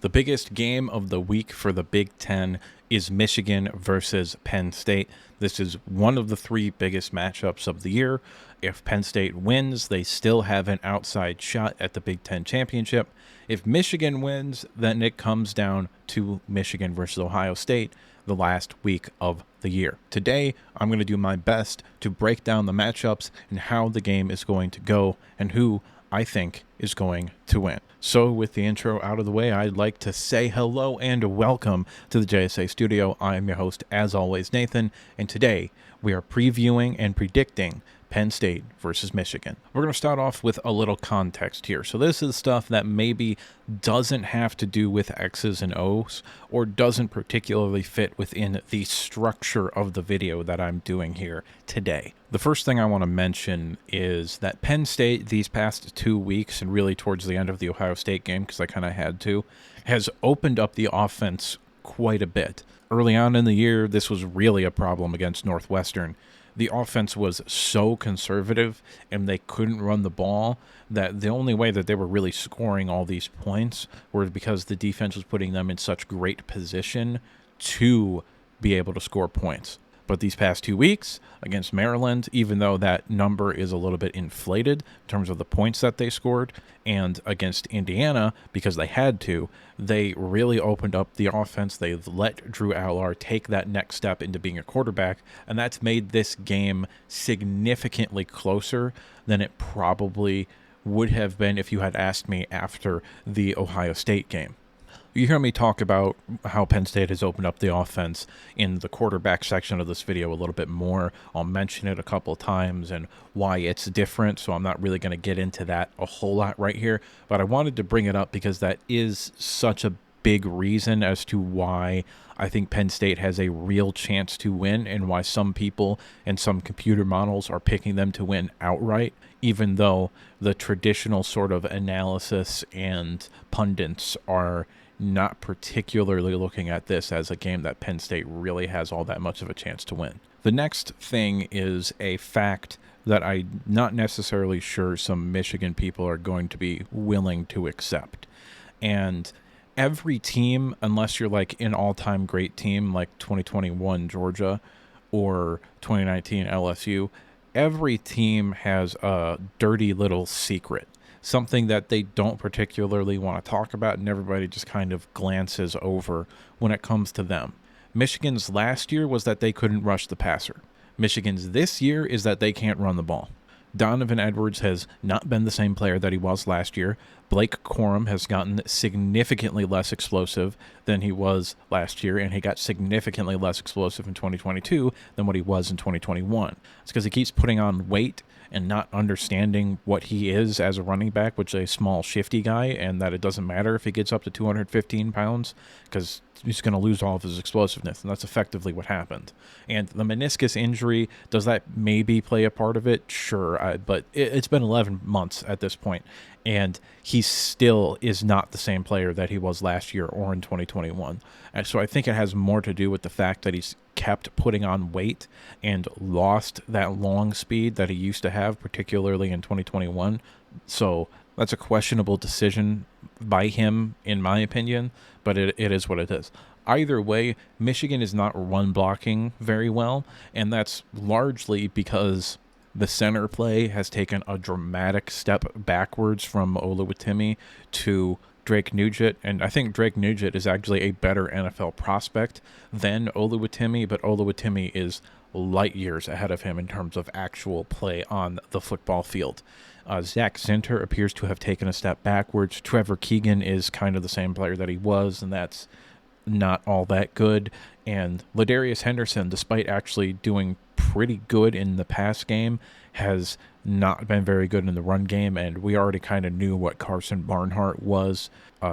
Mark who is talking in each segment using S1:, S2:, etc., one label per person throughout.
S1: The biggest game of the week for the Big Ten is Michigan versus Penn State. This is one of the three biggest matchups of the year. If Penn State wins, they still have an outside shot at the Big Ten championship. If Michigan wins, then it comes down to Michigan versus Ohio State the last week of the year. Today, I'm going to do my best to break down the matchups and how the game is going to go and who I think is going to win. So with the intro out of the way, I'd like to say hello and welcome to the JSA studio. I'm your host, as always, Nathan, and today we are previewing and predicting Penn State versus Michigan. We're going to start off with a little context here. So this is stuff that maybe doesn't have to do with X's and O's or doesn't particularly fit within the structure of the video that I'm doing here today. The first thing I want to mention is that Penn State these past 2 weeks, and really towards the end of the Ohio State game, because I kind of had to, has opened up the offense quite a bit. Early on in the year, this was really a problem against Northwestern. The offense was so conservative and they couldn't run the ball that the only way that they were really scoring all these points were because the defense was putting them in such great position to be able to score points. But these past 2 weeks against Maryland, even though that number is a little bit inflated in terms of the points that they scored, and against Indiana, because they had to, they really opened up the offense. They let Drew Allar take that next step into being a quarterback, and that's made this game significantly closer than it probably would have been if you had asked me after the Ohio State game. You hear me talk about how Penn State has opened up the offense in the quarterback section of this video a little bit more. I'll mention it a couple of times and why it's different, so I'm not really going to get into that a whole lot right here. But I wanted to bring it up because that is such a big reason as to why I think Penn State has a real chance to win and why some people and some computer models are picking them to win outright, even though the traditional sort of analysis and pundits are not particularly looking at this as a game that Penn State really has all that much of a chance to win. The next thing is a fact that I'm not necessarily sure some Michigan people are going to be willing to accept. And every team, unless you're like an all-time great team like 2021 Georgia or 2019 LSU, every team has a dirty little secret. Something that they don't particularly want to talk about and everybody just kind of glances over when it comes to them. Michigan's last year was that they couldn't rush the passer. Michigan's this year is that they can't run the ball. Donovan Edwards has not been the same player that he was last year. Blake Corum has gotten significantly less explosive than he was last year, and he got significantly less explosive in 2022 than what he was in 2021. It's because he keeps putting on weight and not understanding what he is as a running back, which is a small, shifty guy, and that it doesn't matter if he gets up to 215 pounds because he's going to lose all of his explosiveness, and that's effectively what happened. And the meniscus injury, does that maybe play a part of it? Sure, but it's been 11 months at this point, and he still is not the same player that he was last year or in 2021. And so I think it has more to do with the fact that he's kept putting on weight and lost that long speed that he used to have, particularly in 2021. So that's a questionable decision by him, in my opinion, but it is what it is. Either way, Michigan is not run blocking very well, and that's largely because the center play has taken a dramatic step backwards from Oluwatimi to Drake Nugent, and I think Drake Nugent is actually a better NFL prospect than Oluwatimi, but Oluwatimi is light years ahead of him in terms of actual play on the football field. Zach Zinter appears to have taken a step backwards. Trevor Keegan is kind of the same player that he was, and that's not all that good. And Ladarius Henderson, despite actually doing pretty good in the pass game, has not been very good in the run game, and we already kind of knew what Carson Barnhart was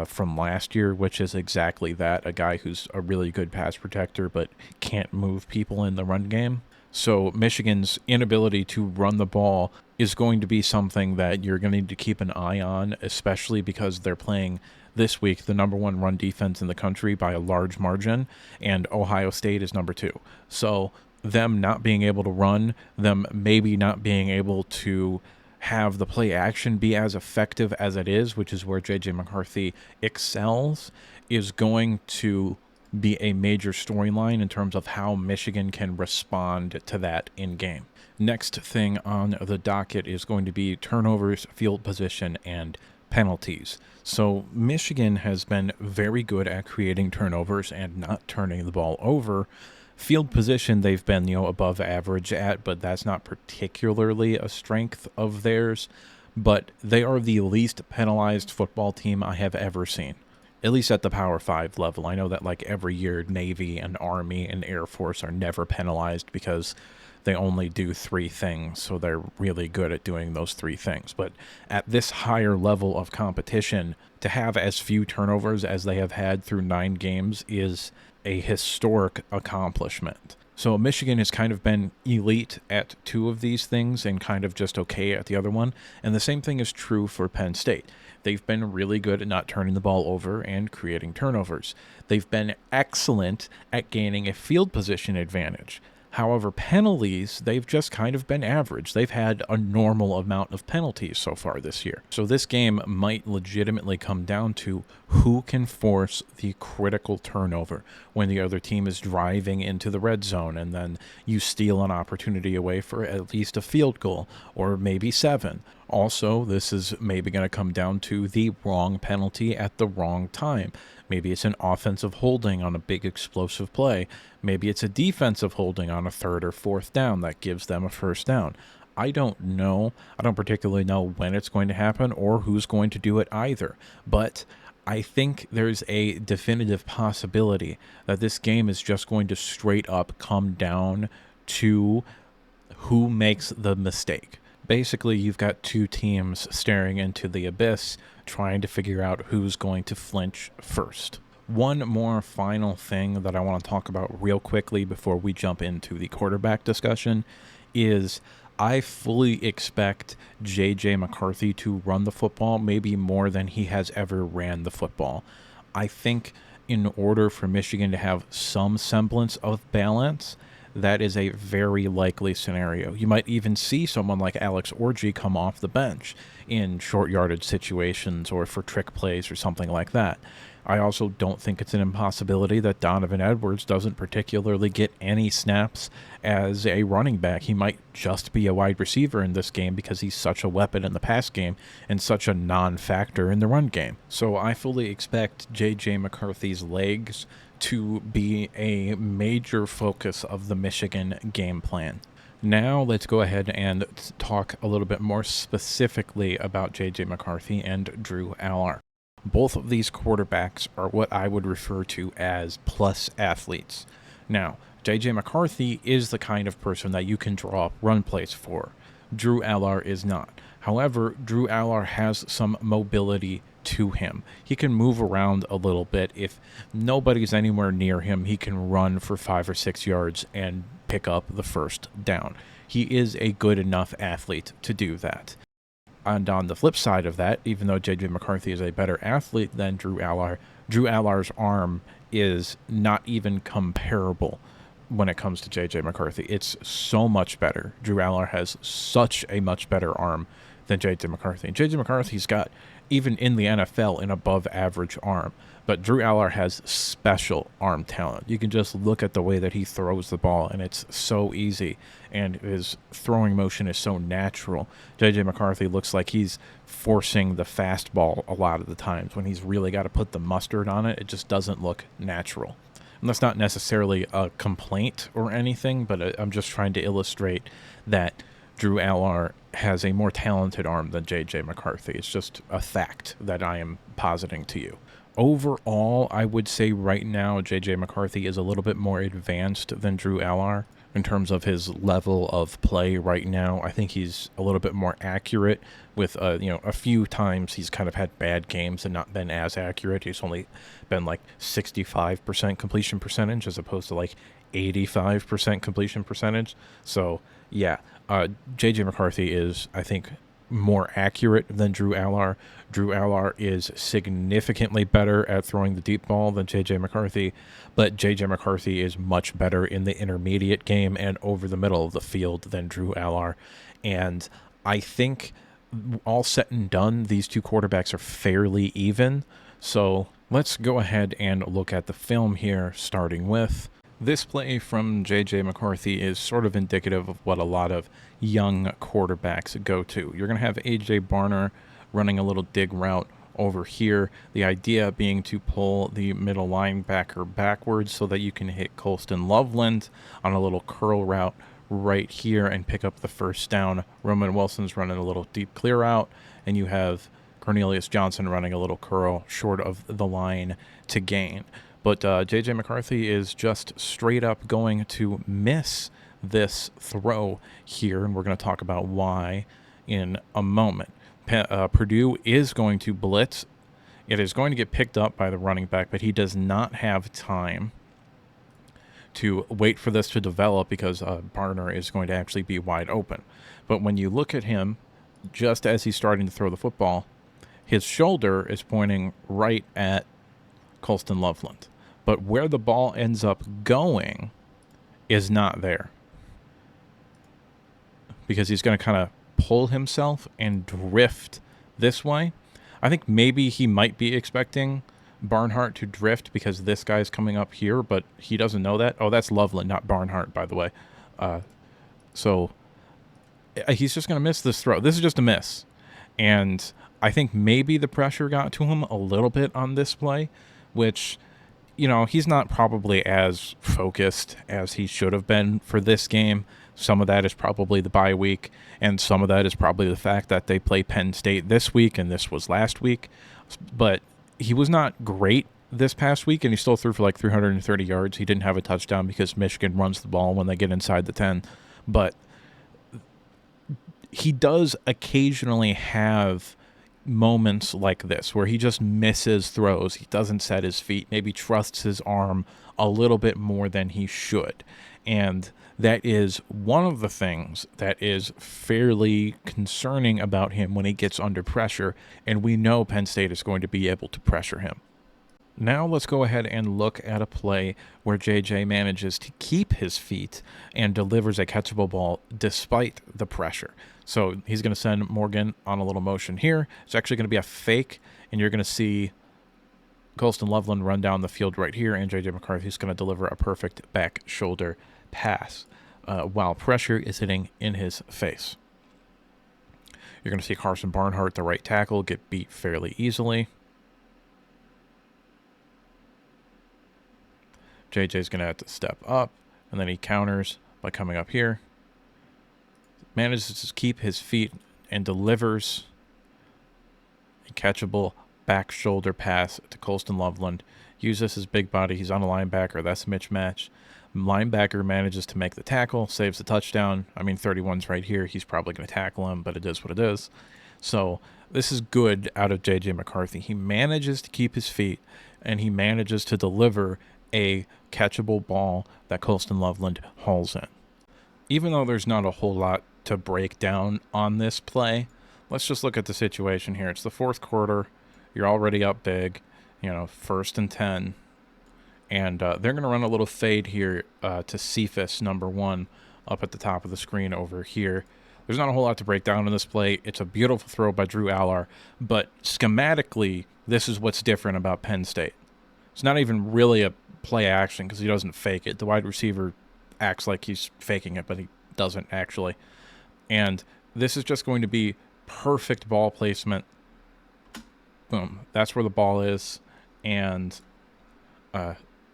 S1: from last year, which is exactly that, a guy who's a really good pass protector but can't move people in the run game. So Michigan's inability to run the ball is going to be something that you're going to need to keep an eye on, especially because they're playing this week the number one run defense in the country by a large margin, and Ohio State is number 2. So them not being able to run, them maybe not being able to have the play action be as effective as it is, which is where J.J. McCarthy excels, is going to be a major storyline in terms of how Michigan can respond to that in game. Next thing on the docket is going to be turnovers, field position, and penalties. So Michigan has been very good at creating turnovers and not turning the ball over. Field position, they've been, above average at, but that's not particularly a strength of theirs. But they are the least penalized football team I have ever seen, at least at the Power 5 level. I know that like every year Navy and Army and Air Force are never penalized because they only do 3 things, so they're really good at doing those 3 things. But at this higher level of competition, to have as few turnovers as they have had through 9 games is a historic accomplishment. So Michigan has kind of been elite at 2 of these things and kind of just okay at the other one. And the same thing is true for Penn State. They've been really good at not turning the ball over and creating turnovers. They've been excellent at gaining a field position advantage. However, penalties, they've just kind of been average. They've had a normal amount of penalties so far this year. So this game might legitimately come down to who can force the critical turnover when the other team is driving into the red zone and then you steal an opportunity away for at least a field goal or maybe 7. Also, this is maybe going to come down to the wrong penalty at the wrong time. Maybe it's an offensive holding on a big explosive play. Maybe it's a defensive holding on a 3rd or 4th down that gives them a first down. I don't know. I don't particularly know when it's going to happen or who's going to do it either. But I think there's a definitive possibility that this game is just going to straight up come down to who makes the mistake. Basically, you've got 2 teams staring into the abyss, trying to figure out who's going to flinch first. One more final thing that I want to talk about real quickly before we jump into the quarterback discussion is I fully expect J.J. McCarthy to run the football maybe more than he has ever ran the football. I think in order for Michigan to have some semblance of balance, that is a very likely scenario. You might even see someone like Alex Orji come off the bench in short yardage situations or for trick plays or something like that. I also don't think it's an impossibility that Donovan Edwards doesn't particularly get any snaps as a running back. He might just be a wide receiver in this game because he's such a weapon in the pass game and such a non-factor in the run game. So I fully expect J.J. McCarthy's legs to be a major focus of the Michigan game plan. Now let's go ahead and talk a little bit more specifically about J.J. McCarthy and Drew Allar. Both of these quarterbacks are what I would refer to as plus athletes. Now, J.J. McCarthy is the kind of person that you can draw up run plays for. Drew Allar is not. However, Drew Allar has some mobility to him. He can move around a little bit. If nobody's anywhere near him, he can run for 5 or 6 yards and pick up the first down. He is a good enough athlete to do that. And on the flip side of that, even though J.J. McCarthy is a better athlete than Drew Allar's arm is not even comparable when it comes to J.J. McCarthy. It's so much better. Drew Allar has such a much better arm than J.J. McCarthy. And J.J. McCarthy's got, even in the NFL, an above-average arm. But Drew Allar has special arm talent. You can just look at the way that he throws the ball, and it's so easy, and his throwing motion is so natural. J.J. McCarthy looks like he's forcing the fastball a lot of the times. When he's really got to put the mustard on it, it just doesn't look natural. And that's not necessarily a complaint or anything, but I'm just trying to illustrate that Drew Allar has a more talented arm than J.J. McCarthy. It's just a fact that I am positing to you. Overall, I would say right now J.J. McCarthy is a little bit more advanced than Drew Allar in terms of his level of play right now. I think he's a little bit more accurate with, a few times he's kind of had bad games and not been as accurate. He's only been like 65% completion percentage as opposed to like 85% completion percentage. So, yeah, J.J. McCarthy is, I think, more accurate than Drew Allar. Drew Allar is significantly better at throwing the deep ball than J.J. McCarthy, but J.J. McCarthy is much better in the intermediate game and over the middle of the field than Drew Allar. And I think all said and done, these two quarterbacks are fairly even. So Let's go ahead and look at the film here, starting with this play from J.J. McCarthy is sort of indicative of what a lot of young quarterbacks go to. You're going to have A.J. Barner running a little dig route over here. The idea being to pull the middle linebacker backwards so that you can hit Colston Loveland on a little curl route right here and pick up the first down. Roman Wilson's running a little deep clear out, and you have Cornelius Johnson running a little curl short of the line to gain. But J.J. McCarthy is just straight up going to miss this throw here, and we're going to talk about why in a moment. Purdue is going to blitz. It is going to get picked up by the running back, but he does not have time to wait for this to develop because Barner is going to actually be wide open. But when you look at him, just as he's starting to throw the football, his shoulder is pointing right at Colston Loveland. But where the ball ends up going is not there. Because he's going to kind of pull himself and drift this way. I think maybe he might be expecting Barnhart to drift because this guy's coming up here, but he doesn't know that. Oh, that's Loveland, not Barnhart, by the way. So he's just going to miss this throw. This is just a miss. And I think maybe the pressure got to him a little bit on this play, which, you know, he's not probably as focused as he should have been for this game. Some of that is probably the bye week, and some of that is probably the fact that they play Penn State this week, and this was last week. But he was not great this past week, and he still threw for like 330 yards. He didn't have a touchdown because Michigan runs the ball when they get inside the 10. But he does occasionally have moments like this where he just misses throws. He doesn't set his feet, maybe trusts his arm a little bit more than he should. And that is one of the things that is fairly concerning about him when he gets under pressure, and we know Penn State is going to be able to pressure him. Now let's go ahead and look at a play where JJ manages to keep his feet and delivers a catchable ball despite the pressure. So he's going to send Morgan on a little motion here. It's actually going to be a fake, and you're going to see Colston Loveland run down the field right here, and JJ McCarthy is going to deliver a perfect back shoulder pass while pressure is hitting in his face. You're going to see Carson Barnhart, the right tackle, get beat fairly easily. JJ's going to have to step up, and then he counters by coming up here. Manages to keep his feet and delivers a catchable back shoulder pass to Colston Loveland. Uses his big body. He's on a linebacker. That's a mismatch. Linebacker manages to make the tackle, saves the touchdown. I mean, 31's right here. He's probably going to tackle him, but it is what it is. So this is good out of J.J. McCarthy. He manages to keep his feet, and he manages to deliver a catchable ball that Colston Loveland hauls in. Even though there's not a whole lot to break down on this play, let's just look at the situation here. It's the fourth quarter. You're already up big, 1st and 10. And they're going to run a little fade here to Cephas, number 1, up at the top of the screen over here. There's not a whole lot to break down in this play. It's a beautiful throw by Drew Allar, but schematically, this is what's different about Penn State. It's not even really a play action because he doesn't fake it. The wide receiver acts like he's faking it, but he doesn't actually. And this is just going to be perfect ball placement. Boom. That's where the ball is. And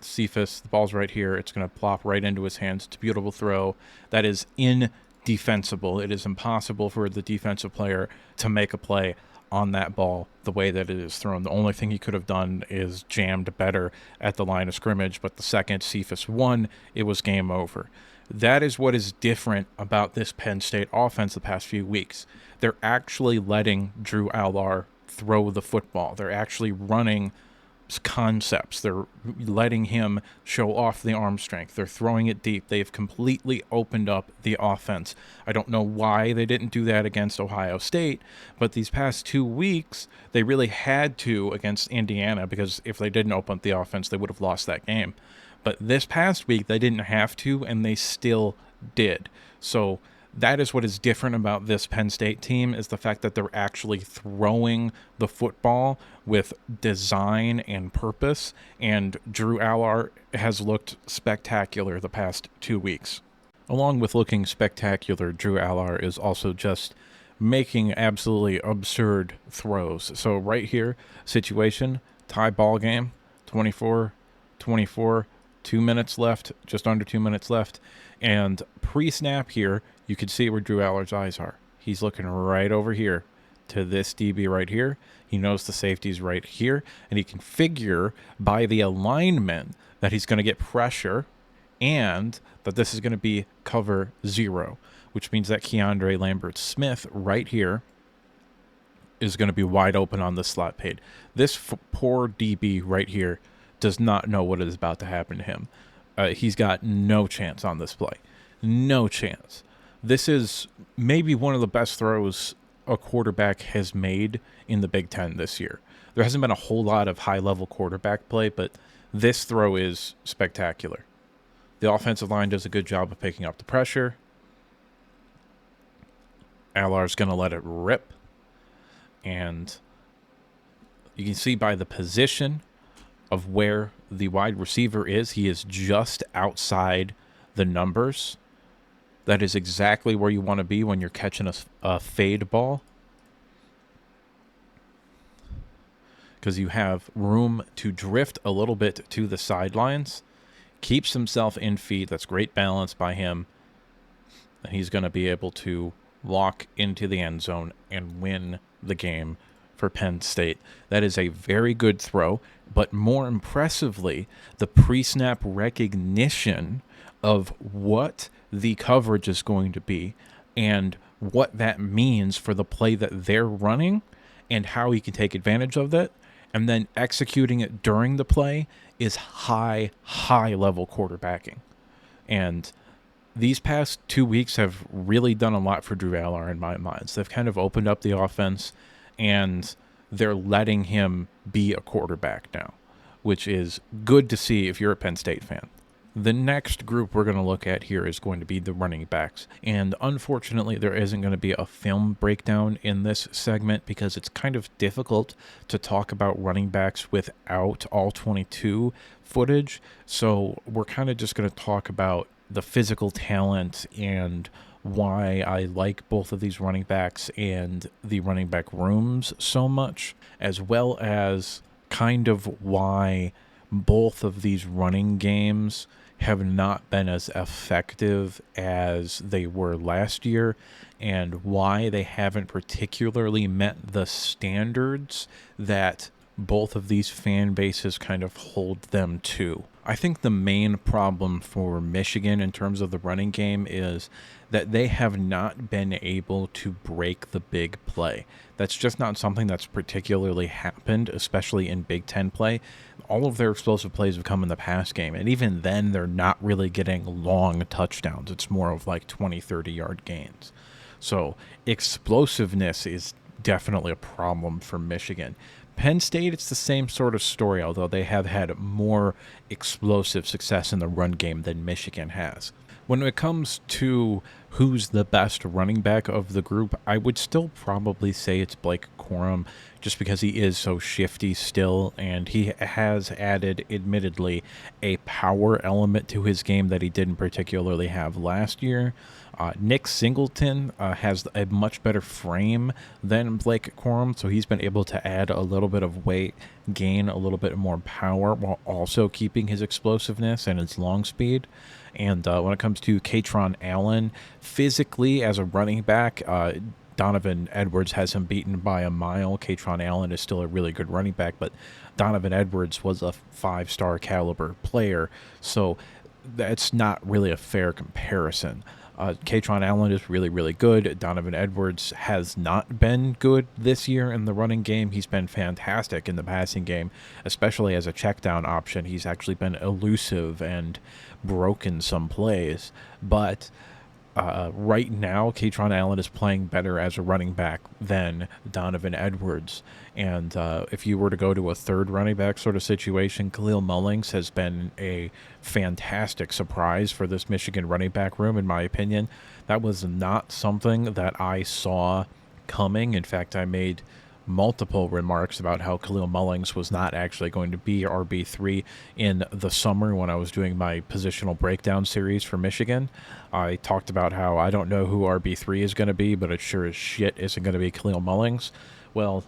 S1: Cephas, the ball's right here. It's going to plop right into his hands. It's a beautiful throw. That is indefensible. It is impossible for the defensive player to make a play on that ball the way that it is thrown. The only thing he could have done is jammed better at the line of scrimmage, but the second Cephas won, it was game over. That is what is different about this Penn State offense the past few weeks. They're actually letting Drew Allar throw the football. They're actually running concepts. They're letting him show off the arm strength. They're throwing it deep. They've completely opened up the offense. I don't know why they didn't do that against Ohio State, but these past 2 weeks, they really had to against Indiana, because if they didn't open up the offense, they would have lost that game. But this past week, they didn't have to, and they still did. So That is what is different about this Penn State team, is the fact that they're actually throwing the football with design and purpose, and Drew Allard has looked spectacular the past 2 weeks. Along with looking spectacular, Drew Allard is also just making absolutely absurd throws. So right here, situation, tie ball game, 24-24, 2 minutes left, just under 2 minutes left. And pre-snap here, you can see where Drew Allard's eyes are. He's looking right over here to this DB right here. He knows the safety's right here, and he can figure by the alignment that he's going to get pressure and that this is going to be cover 0, which means that Keandre Lambert-Smith right here is going to be wide open on the slot page. This poor DB right here does not know what is about to happen to him. He's got no chance on this play. No chance. This is maybe one of the best throws a quarterback has made in the Big Ten this year. There hasn't been a whole lot of high-level quarterback play, but this throw is spectacular. The offensive line does a good job of picking up the pressure. Allard's going to let it rip. And you can see by the position of where the wide receiver is, he is just outside the numbers. That is exactly where you want to be when you're catching a fade ball, because you have room to drift a little bit to the sidelines. Keeps himself in feet. That's great balance by him. And he's going to be able to walk into the end zone and win the game for Penn State. That is a very good throw, but more impressively, the pre-snap recognition of what the coverage is going to be and what that means for the play that they're running and how he can take advantage of that, and then executing it during the play is high level quarterbacking. And these past 2 weeks have really done a lot for Drew Allard in my mind. They've kind of opened up the offense, and they're letting him be a quarterback now, which is good to see if you're a Penn State fan. The next group we're going to look at here is going to be the running backs. And unfortunately, there isn't going to be a film breakdown in this segment because it's kind of difficult to talk about running backs without all 22 footage. So we're kind of just going to talk about the physical talent and why I like both of these running backs and the running back rooms so much, as well as kind of why both of these running games have not been as effective as they were last year, and why they haven't particularly met the standards that both of these fan bases kind of hold them to. I think the main problem for Michigan in terms of the running game is that they have not been able to break the big play. That's just not something that's particularly happened, especially in Big Ten play. All of their explosive plays have come in the pass game, and even then they're not really getting long touchdowns. It's more of like 20, 30-yard gains. So explosiveness is definitely a problem for Michigan. Penn State, it's the same sort of story, although they have had more explosive success in the run game than Michigan has. When it comes to who's the best running back of the group, I would still probably say it's Blake Corum, just because he is so shifty still, and he has added, admittedly, a power element to his game that he didn't particularly have last year. Nick Singleton has a much better frame than Blake Corum, so he's been able to add a little bit of weight, gain a little bit more power, while also keeping his explosiveness and his long speed. And when it comes to Katron Allen, physically as a running back, Donovan Edwards has him beaten by a mile. Katron Allen is still a really good running back, but Donovan Edwards was a 5-star caliber player, so that's not really a fair comparison. Katron Allen is really, really good. Donovan Edwards has not been good this year in the running game. He's been fantastic in the passing game, especially as a check down option. He's actually been elusive and broken some plays. But Right now, Katron Allen is playing better as a running back than Donovan Edwards. And if you were to go to a third running back sort of situation, Khalil Mullings has been a fantastic surprise for this Michigan running back room, in my opinion. That was not something that I saw coming. In fact, I made multiple remarks about how Khalil Mullings was not actually going to be RB3 in the summer when I was doing my positional breakdown series for Michigan. I talked about how I don't know who RB3 is going to be, but it sure as shit isn't going to be Khalil Mullings. Well,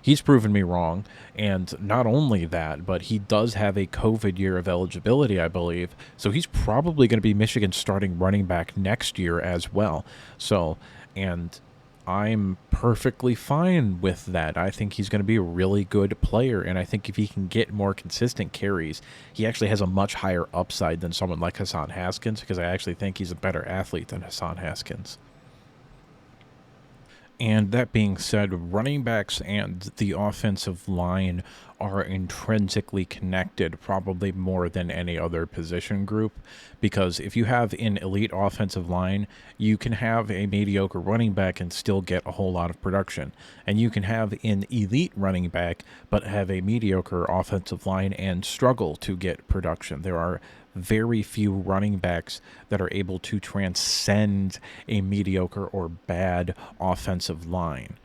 S1: he's proven me wrong. And not only that, but he does have a COVID year of eligibility, I believe. So he's probably going to be Michigan's starting running back next year as well. So, and I'm perfectly fine with that. I think he's going to be a really good player, and I think if he can get more consistent carries, he actually has a much higher upside than someone like Hassan Haskins, because I actually think he's a better athlete than Hassan Haskins. And that being said, running backs and the offensive line are intrinsically connected, probably more than any other position group. Because if you have an elite offensive line, you can have a mediocre running back and still get a whole lot of production. And you can have an elite running back, but have a mediocre offensive line and struggle to get production. There are very few running backs that are able to transcend a mediocre or bad offensive line.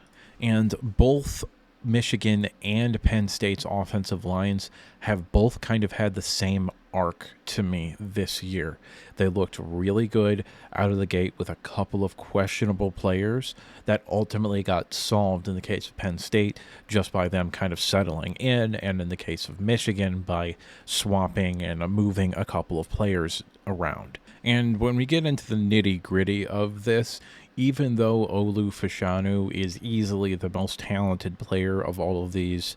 S1: And both Michigan and Penn State's offensive lines have both kind of had the same arc to me this year. They looked really good out of the gate with a couple of questionable players that ultimately got solved in the case of Penn State just by them kind of settling in, and in the case of Michigan by swapping and moving a couple of players around. And when we get into the nitty-gritty of this, even though Olu Fashanu is easily the most talented player of all of these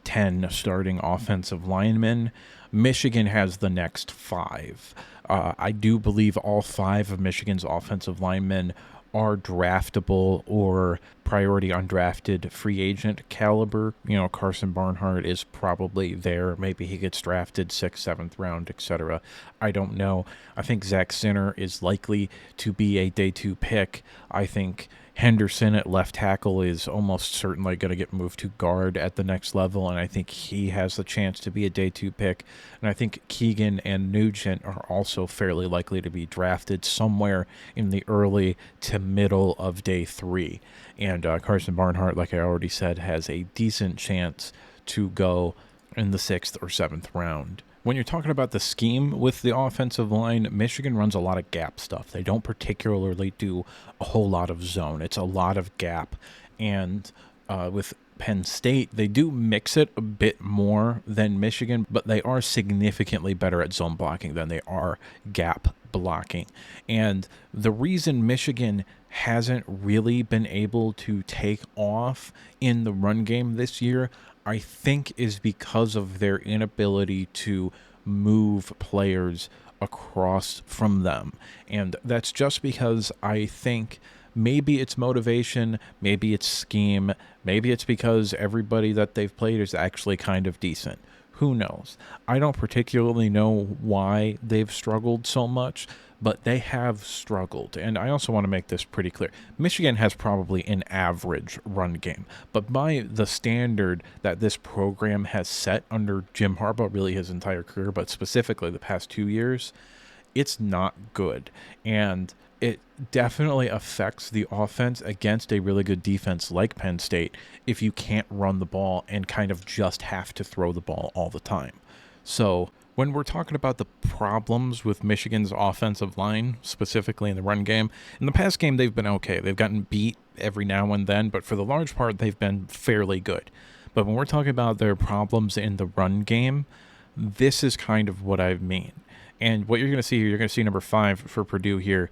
S1: 10 starting offensive linemen, Michigan has the next 5. I do believe all 5 of Michigan's offensive linemen are draftable or priority undrafted free agent caliber. You know, Carson Barnhart is probably there. Maybe he gets drafted 6th, 7th round, etc. I don't know. I think Zach Sinner is likely to be a day 2 pick. I think Henderson at left tackle is almost certainly going to get moved to guard at the next level, and I think he has the chance to be a day 2 pick. And I think Keegan and Nugent are also fairly likely to be drafted somewhere in the early to middle of day 3. And Carson Barnhart, like I already said, has a decent chance to go in the 6th or 7th round. When you're talking about the scheme with the offensive line, Michigan runs a lot of gap stuff. They don't particularly do a whole lot of zone. It's a lot of gap. And with Penn State, they do mix it a bit more than Michigan, but they are significantly better at zone blocking than they are gap blocking. And the reason Michigan hasn't really been able to take off in the run game this year, I think, is because of their inability to move players across from them. And that's just because I think maybe it's motivation, maybe it's scheme, maybe it's because everybody that they've played is actually kind of decent. Who knows? I don't particularly know why they've struggled so much, but they have struggled. And I also want to make this pretty clear. Michigan has probably an average run game, but by the standard that this program has set under Jim Harbaugh, really his entire career, but specifically the past 2 years, it's not good. And it definitely affects the offense against a really good defense like Penn State if you can't run the ball and kind of just have to throw the ball all the time. So when we're talking about the problems with Michigan's offensive line, specifically in the run game, in the past game they've been okay. They've gotten beat every now and then, but for the large part they've been fairly good. But when we're talking about their problems in the run game, this is kind of what I mean. And what you're going to see here, you're going to see number 5 for Purdue here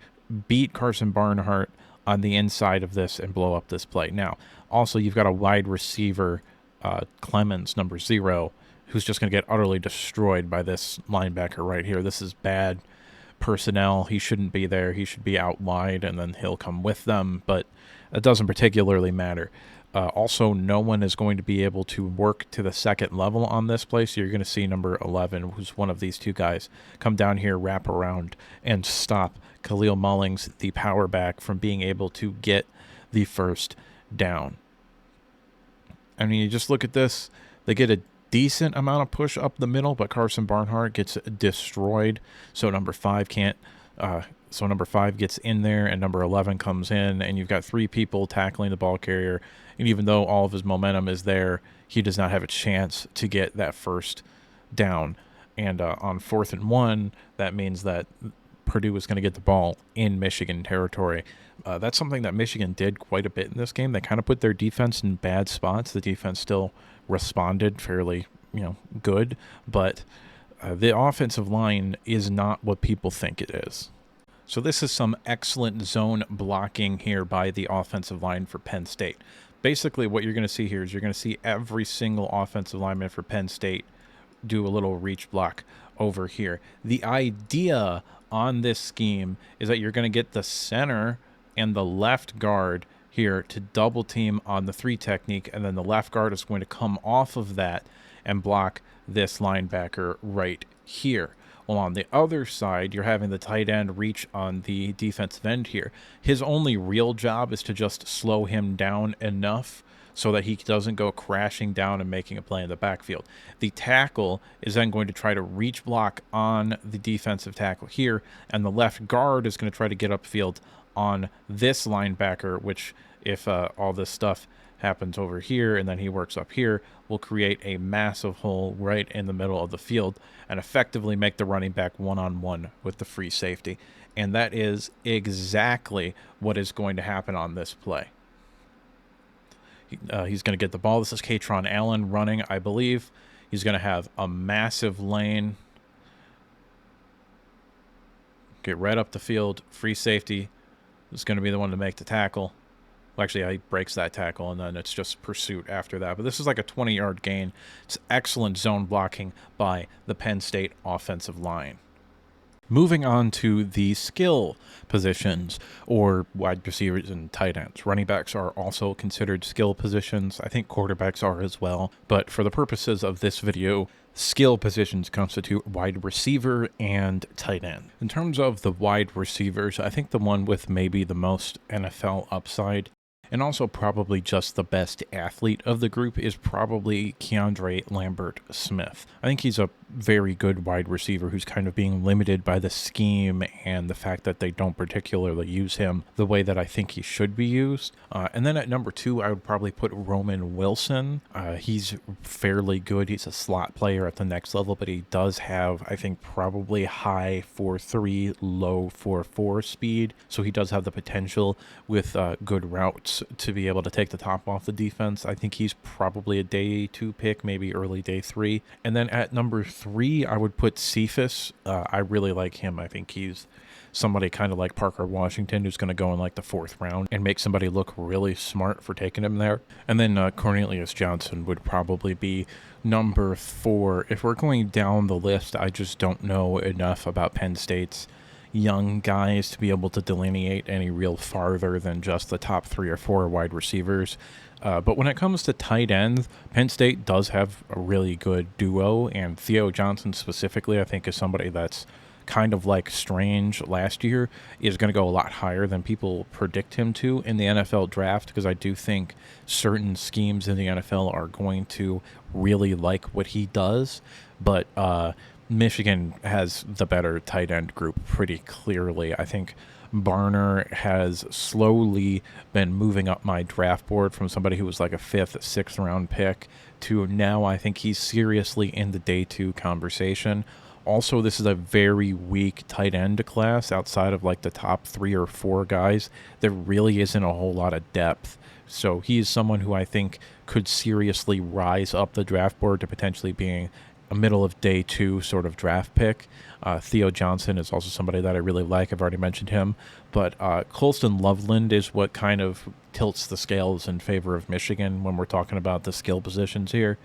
S1: beat Carson Barnhart on the inside of this and blow up this play. Now, also you've got a wide receiver, Clemens, number 0, who's just going to get utterly destroyed by this linebacker right here. This is bad personnel. He shouldn't be there. He should be out wide, and then he'll come with them, but it doesn't particularly matter. Also, no one is going to be able to work to the second level on this play, so you're going to see number 11, who's one of these two guys, come down here, wrap around, and stop Khalil Mullings, the power back, from being able to get the first down. I mean, you just look at this. They get a decent amount of push up the middle, but Carson Barnhart gets destroyed, so number 5 can't... So number 5 gets in there, and number 11 comes in, and you've got 3 people tackling the ball carrier. And even though all of his momentum is there, he does not have a chance to get that first down. And on 4th and 1, that means that Purdue is going to get the ball in Michigan territory. That's something that Michigan did quite a bit in this game. They kind of put their defense in bad spots. The defense still responded fairly, good, but the offensive line is not what people think it is. So this is some excellent zone blocking here by the offensive line for Penn State. Basically, what you're going to see here is you're going to see every single offensive lineman for Penn State do a little reach block over here. The idea on this scheme is that you're going to get the center and the left guard here to double team on the 3 technique, and then the left guard is going to come off of that and block this linebacker right here. Well, on the other side, you're having the tight end reach on the defensive end here. His only real job is to just slow him down enough so that he doesn't go crashing down and making a play in the backfield. The tackle is then going to try to reach block on the defensive tackle here, and the left guard is going to try to get upfield on this linebacker, which, if all this stuff happens over here and then he works up here, will create a massive hole right in the middle of the field and effectively make the running back one-on-one with the free safety. And that is exactly what is going to happen on this play. He's going to get the ball. This is Katron Allen running, I believe. He's going to have a massive lane. Get right up the field. Free safety is going to be the one to make the tackle. Well, actually, he breaks that tackle, and then it's just pursuit after that. But this is like a 20-yard gain. It's excellent zone blocking by the Penn State offensive line. Moving on to the skill positions, or wide receivers and tight ends. Running backs are also considered skill positions. I think quarterbacks are as well. But for the purposes of this video, skill positions constitute wide receiver and tight end. In terms of the wide receivers, I think the one with maybe the most NFL upside, and also probably just the best athlete of the group, is probably Keandre Lambert-Smith. I think he's a very good wide receiver who's kind of being limited by the scheme and the fact that they don't particularly use him the way that I think he should be used. And then at number 2, I would probably put Roman Wilson. He's fairly good. He's a slot player at the next level, but he does have, I think, probably high 4.3, low 4.4 speed. So he does have the potential with good routes to be able to take the top off the defense. I think he's probably a day 2 pick, maybe early day 3. And then at number 3, I would put Cephas. I really like him. I think he's somebody kind of like Parker Washington, who's going to go in like the 4th round and make somebody look really smart for taking him there. And then Cornelius Johnson would probably be number 4. If we're going down the list, I just don't know enough about Penn State's young guys to be able to delineate any real farther than just the top 3 or 4 wide receivers. But when it comes to tight ends, Penn State does have a really good duo, and Theo Johnson specifically, I think, is somebody that's kind of like Strange last year, is going to go a lot higher than people predict him to in the NFL draft, because I do think certain schemes in the NFL are going to really like what he does. But Michigan has the better tight end group pretty clearly. I think Barner has slowly been moving up my draft board from somebody who was like a 5th, 6th round pick to now I think he's seriously in the day 2 conversation. Also, this is a very weak tight end class. Outside of like the top 3 or 4 guys, there really isn't a whole lot of depth. So he is someone who I think could seriously rise up the draft board to potentially being a middle of day 2 sort of draft pick. Theo Johnson is also somebody that I really like. I've already mentioned him. But Colston Loveland is what kind of tilts the scales in favor of Michigan when we're talking about the skill positions here.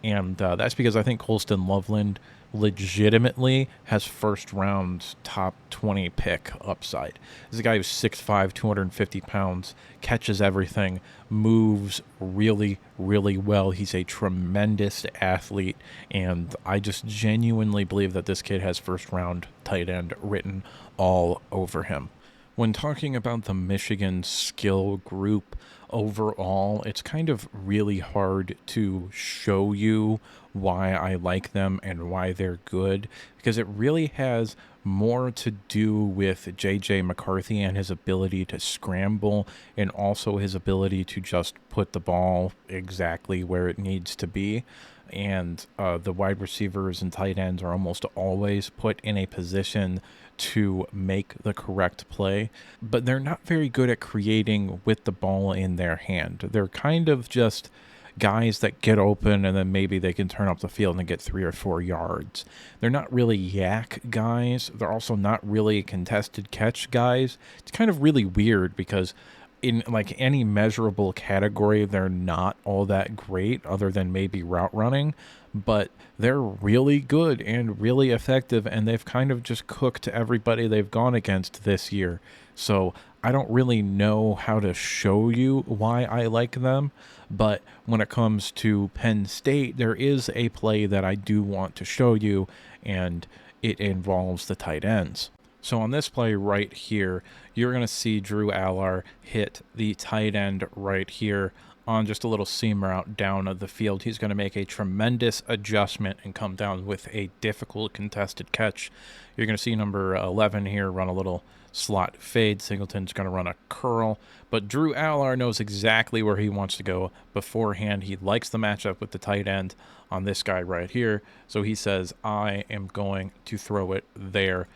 S1: And that's because I think Colston Loveland legitimately has first round top 20 pick upside. This is a guy who's 6'5", 250 pounds, catches everything, moves really, really well. He's a tremendous athlete, and I just genuinely believe that this kid has first round tight end written all over him. When talking about the Michigan skill group overall, it's kind of really hard to show you why I like them and why they're good, because it really has more to do with JJ McCarthy and his ability to scramble, and also his ability to just put the ball exactly where it needs to be. And the wide receivers and tight ends are almost always put in a position to make the correct play, but they're not very good at creating with the ball in their hand. They're kind of just guys that get open and then maybe they can turn up the field and get 3 or 4 yards. They're not really yak guys. They're also not really contested catch guys. It's kind of really weird because in like any measurable category, they're not all that great other than maybe route running, but they're really good and really effective, and they've kind of just cooked everybody they've gone against this year. So I don't really know how to show you why I like them, but when it comes to Penn State, there is a play that I do want to show you, and it involves the tight ends. So on this play right here, you're going to see Drew Allar hit the tight end right here on just a little seam route down the field. He's going to make a tremendous adjustment and come down with a difficult contested catch. You're going to see number 11 here run a little slot fade. Singleton's going to run a curl, but Drew Allar knows exactly where he wants to go beforehand. He likes the matchup with the tight end on this guy right here, so he says, I am going to throw it there.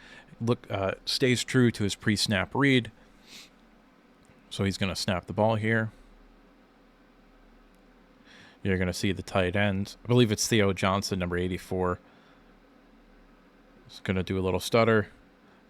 S1: Stays true to his pre-snap read. So he's going to snap the ball here. You're going to see the tight end. I believe it's Theo Johnson, number 84. He's going to do a little stutter.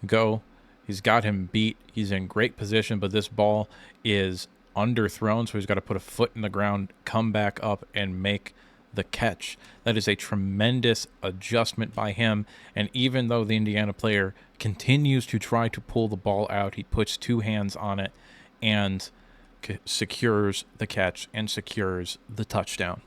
S1: Go. He's got him beat. He's in great position, but this ball is underthrown, so he's got to put a foot in the ground, come back up, and make the catch. That is a tremendous adjustment by him, and even though the Indiana player continues to try to pull the ball out, he puts 2 hands on it and secures the catch and secures the touchdown.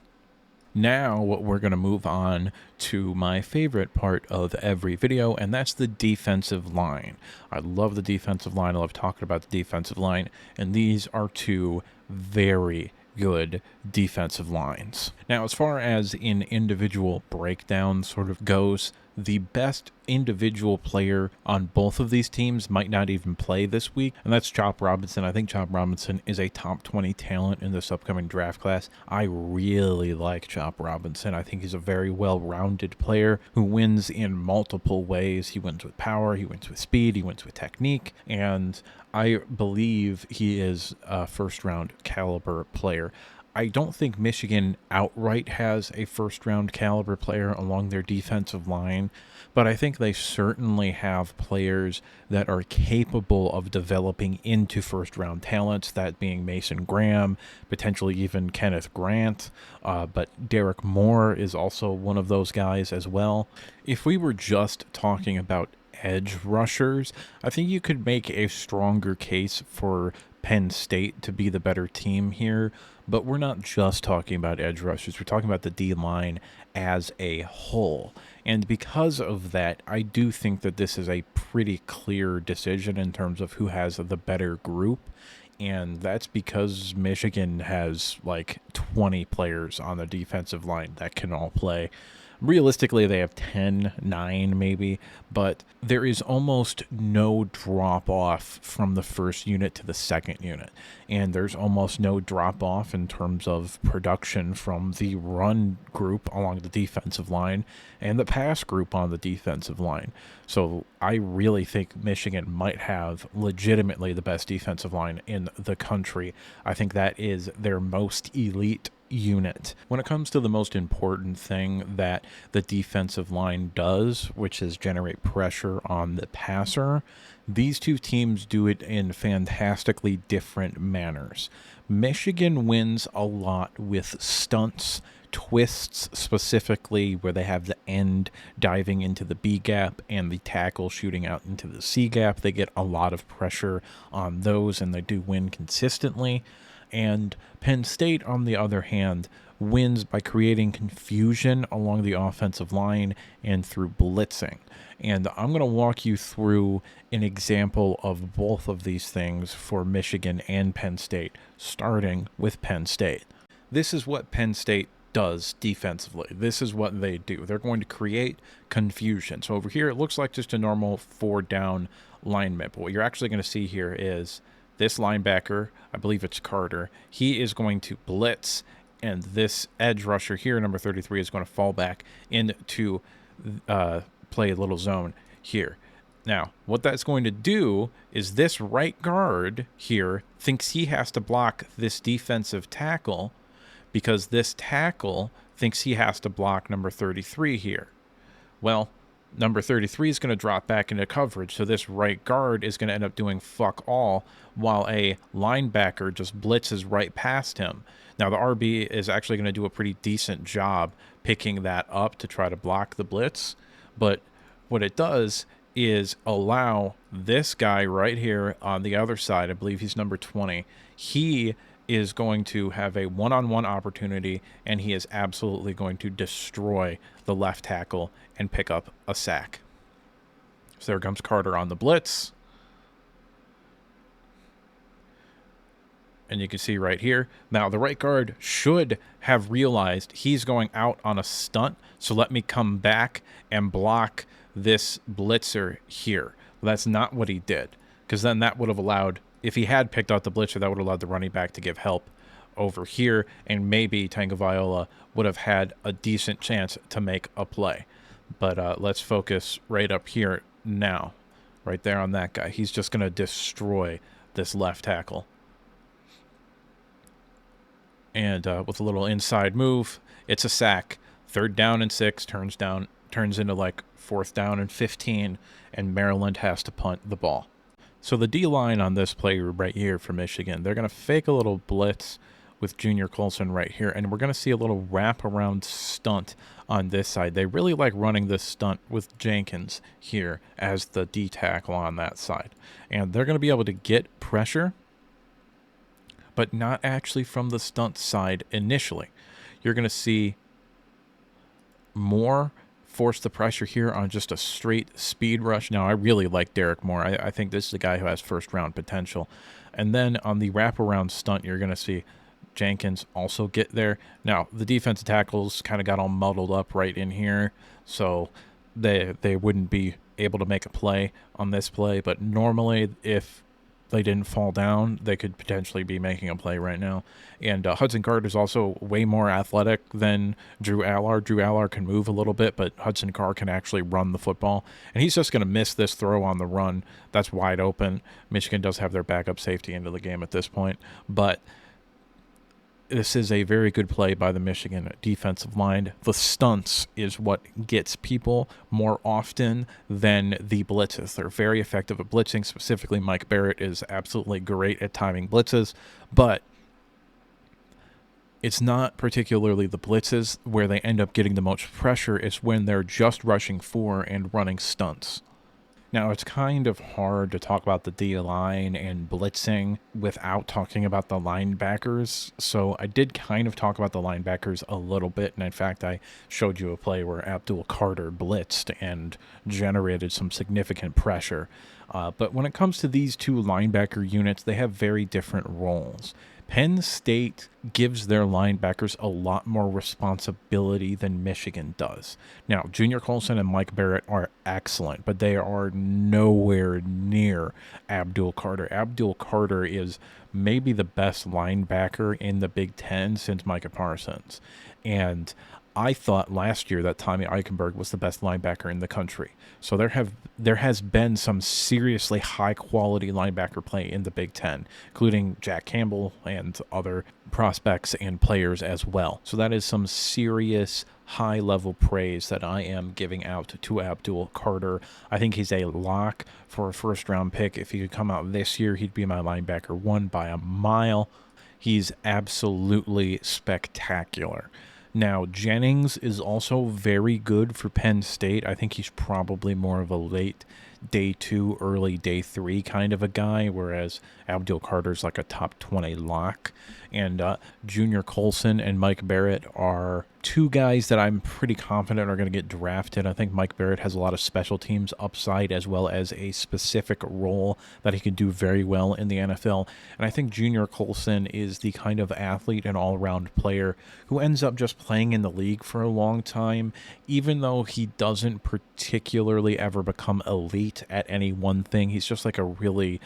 S1: Now we're going to move on to my favorite part of every video, and that's the defensive line. I love the defensive line. I love talking about the defensive line, and these are 2 very good defensive lines. Now, as far as in individual breakdown sort of goes, the best individual player on both of these teams might not even play this week, and that's Chop Robinson. I think Chop Robinson is a top 20 talent in this upcoming draft class. I really like Chop Robinson. I think he's a very well-rounded player who wins in multiple ways. He wins with power, he wins with speed, he wins with technique, and I believe he is a first-round caliber player. I don't think Michigan outright has a first-round caliber player along their defensive line, but I think they certainly have players that are capable of developing into first-round talents, that being Mason Graham, potentially even Kenneth Grant, but Derek Moore is also one of those guys as well. If we were just talking about edge rushers, I think you could make a stronger case for Penn State to be the better team here, but we're not just talking about edge rushers. We're talking about the D-line as a whole. And because of that, I do think that this is a pretty clear decision in terms of who has the better group. And that's because Michigan has like 20 players on the defensive line that can all play. Realistically, they have 10, 9 maybe, but there is almost no drop-off from the first unit to the second unit, and there's almost no drop-off in terms of production from the run group along the defensive line and the pass group on the defensive line. So I really think Michigan might have legitimately the best defensive line in the country. I think that is their most elite unit. When it comes to the most important thing that the defensive line does, which is generate pressure on the passer, these 2 teams do it in fantastically different manners. Michigan wins a lot with stunts twists specifically where they have the end diving into the B gap and the tackle shooting out into the C gap. They get a lot of pressure on those, and they do win consistently. And Penn State, on the other hand, wins by creating confusion along the offensive line and through blitzing. And I'm going to walk you through an example of both of these things for Michigan and Penn State, starting with Penn State. This is what Penn State does defensively. This is what they do. They're going to create confusion. So over here, it looks like just a normal 4-down lineman. But what you're actually going to see here is this linebacker, I believe it's Carter, he is going to blitz, and this edge rusher here, number 33, is going to fall back into play a little zone here. Now, what that's going to do is this right guard here thinks he has to block this defensive tackle because this tackle thinks he has to block number 33 here. Well, number 33 is going to drop back into coverage, so this right guard is going to end up doing fuck all while a linebacker just blitzes right past him. Now, the RB is actually going to do a pretty decent job picking that up to try to block the blitz, but what it does is allow this guy right here on the other side, I believe he's number 20, he is going to have a one-on-one opportunity, and he is absolutely going to destroy the left tackle and pick up a sack. So there comes Carter on the blitz. And you can see right here, now the right guard should have realized he's going out on a stunt, so let me come back and block this blitzer here. Well, that's not what he did, because then that would have allowed, if he had picked out the blitzer, that would have allowed the running back to give help over here, and maybe Tagovailoa would have had a decent chance to make a play. But let's focus right up here now, right there on that guy. He's just going to destroy this left tackle. And with a little inside move, it's a sack. 3rd down and 6 turns into like 4th down and 15, and Maryland has to punt the ball. So the D-line on this play right here for Michigan, they're going to fake a little blitz with Junior Colson right here, and we're going to see a little wraparound stunt on this side. They really like running this stunt with Jenkins here as the D tackle on that side. And they're going to be able to get pressure, but not actually from the stunt side initially. You're going to see Moore force the pressure here on just a straight speed rush. Now, I really like Derek Moore. I think this is a guy who has first-round potential. And then on the wraparound stunt, you're going to see Jenkins also get there. Now, the defensive tackles kind of got all muddled up right in here, so they wouldn't be able to make a play on this play. But normally, if they didn't fall down, they could potentially be making a play right now. And Hudson Card is also way more athletic than Drew Allard. Drew Allard can move a little bit, but Hudson Card can actually run the football. And he's just going to miss this throw on the run. That's wide open. Michigan does have their backup safety into the game at this point. But this is a very good play by the Michigan defensive line. The stunts is what gets people more often than the blitzes. They're very effective at blitzing. Specifically, Mike Barrett is absolutely great at timing blitzes, but it's not particularly the blitzes where they end up getting the most pressure. It's when they're just rushing for and running stunts. Now, it's kind of hard to talk about the D-line and blitzing without talking about the linebackers, so I did kind of talk about the linebackers a little bit, and in fact, I showed you a play where Abdul Carter blitzed and generated some significant pressure. But when it comes to these two linebacker units, they have very different roles. Penn State gives their linebackers a lot more responsibility than Michigan does. Now, Junior Colson and Mike Barrett are excellent, but they are nowhere near Abdul Carter. Abdul Carter is maybe the best linebacker in the Big Ten since Micah Parsons. And I thought last year that Tommy Eichenberg was the best linebacker in the country. So there has been some seriously high-quality linebacker play in the Big Ten, including Jack Campbell and other prospects and players as well. So that is some serious high-level praise that I am giving out to Abdul Carter. I think he's a lock for a first-round pick. If he could come out this year, he'd be my linebacker 1 by a mile. He's absolutely spectacular. Now, Jennings is also very good for Penn State. I think he's probably more of a late day 2, early day 3 kind of a guy, whereas Abdul Carter's like a top 20 lock. And Junior Colson and Mike Barrett are two guys that I'm pretty confident are going to get drafted. I think Mike Barrett has a lot of special teams upside as well as a specific role that he can do very well in the NFL. And I think Junior Colson is the kind of athlete and all-around player who ends up just playing in the league for a long time, even though he doesn't particularly ever become elite at any one thing. He's just like a really